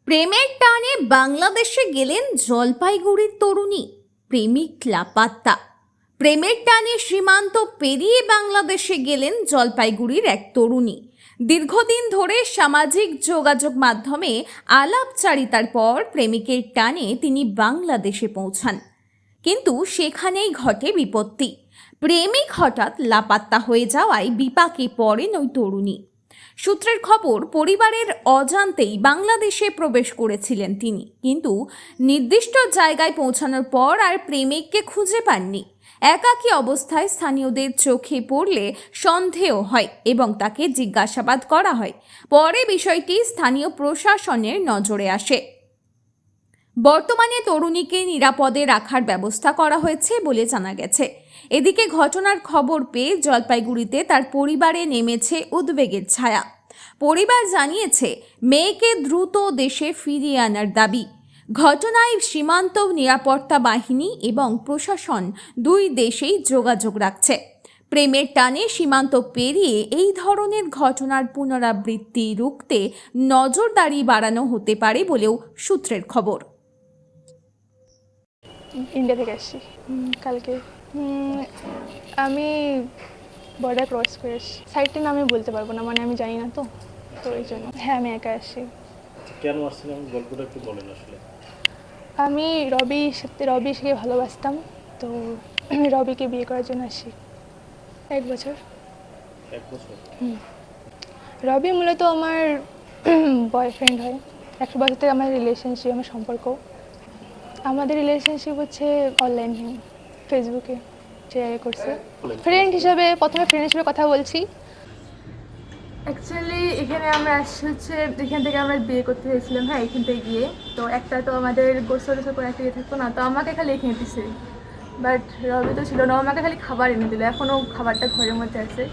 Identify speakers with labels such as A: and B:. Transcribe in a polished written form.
A: প্রেমের টানে বাংলাদেশে গেলেন জলপাইগুড়ির তরুণী, প্রেমিক লাপাত্তা। প্রেমের টানে সীমান্ত পেরিয়ে বাংলাদেশে গেলেন জলপাইগুড়ির এক তরুণী। দীর্ঘদিন ধরে সামাজিক যোগাযোগ মাধ্যমে আলাপচারিতার পর প্রেমিকের টানে তিনি বাংলাদেশে পৌঁছান, কিন্তু সেখানেই ঘটে বিপত্তি। প্রেমিক হঠাৎ লাপাত্তা হয়ে যাওয়ায় বিপাকে পড়েন ওই তরুণী। সূত্রের খবর, পরিবারের অজান্তেই বাংলাদেশে প্রবেশ করেছিলেন তিনি, কিন্তু নির্দিষ্ট জায়গায় পৌঁছানোর পর আর প্রেমিককে খুঁজে পাননি। একাকী অবস্থায় স্থানীয়দের চোখে পড়লে সন্দেহ হয় এবং তাকে জিজ্ঞাসাবাদ করা হয়। পরে বিষয়টি স্থানীয় প্রশাসনের নজরে আসে। বর্তমানে তরুণীকে নিরাপদে রাখার ব্যবস্থা করা হয়েছে বলে জানা গেছে। এদিকে ঘটনার খবর পেয়ে জলপাইগুড়িতে তার পরিবারে নেমেছে উদ্বেগের ছায়া। পরিবার জানিয়েছে, মেয়েকে দ্রুত দেশে ফিরিয়ে আনার দাবি। ঘটনায় সীমান্ত নিরাপত্তা বাহিনী এবং প্রশাসন দুই দেশেই যোগাযোগ রাখছে। প্রেমের টানে সীমান্ত পেরিয়ে এই ধরনের ঘটনার পুনরাবৃত্তি রুখতে নজরদারি বাড়ানো হতে পারে বলেও সূত্রের খবর।
B: ইন্ডিয়া থেকে আসছি কালকে। আমি বর্ডার ক্রস করে আসছি। সাইডটার নাম আমি বলতে পারবো না, মানে আমি জানি না, তো এই জন্য। হ্যাঁ, আমি একা আসছি।
C: কেন আসছিলেন গল্পটা একটু বলেন। আসলে
B: আমি রবিকে ভালোবাসতাম, তো রবিকে বিয়ে করার জন্য আসি। 1 বছর। রবি মূলত আমার বয়ফ্রেন্ড হয়। 1 বছর থেকে আমার রিলেশনশিপ, আমার সম্পর্ক। আমাদের রিলেশনশিপ হচ্ছে অনলাইন, ফেসবুকে শেয়ার করছে। ফ্রেন্ড হিসাবে, প্রথমে ফ্রেন্ড হিসেবে কথা বলছি। অ্যাকচুয়ালি এখানে আমরা আসছি হচ্ছে, এখান থেকে আমরা বিয়ে করতে হয়েছিলাম। হ্যাঁ, এখান থেকে গিয়ে তো একটা তো আমাদের গোসল করে একটা ইয়ে থাকতো না, তো আমাকে খালি এখানে দিচ্ছে, বাট রবি তো ছিল না, আমাকে খালি খাবার এনে দিল। এখনও খাবারটা ঘরের মধ্যে আছে।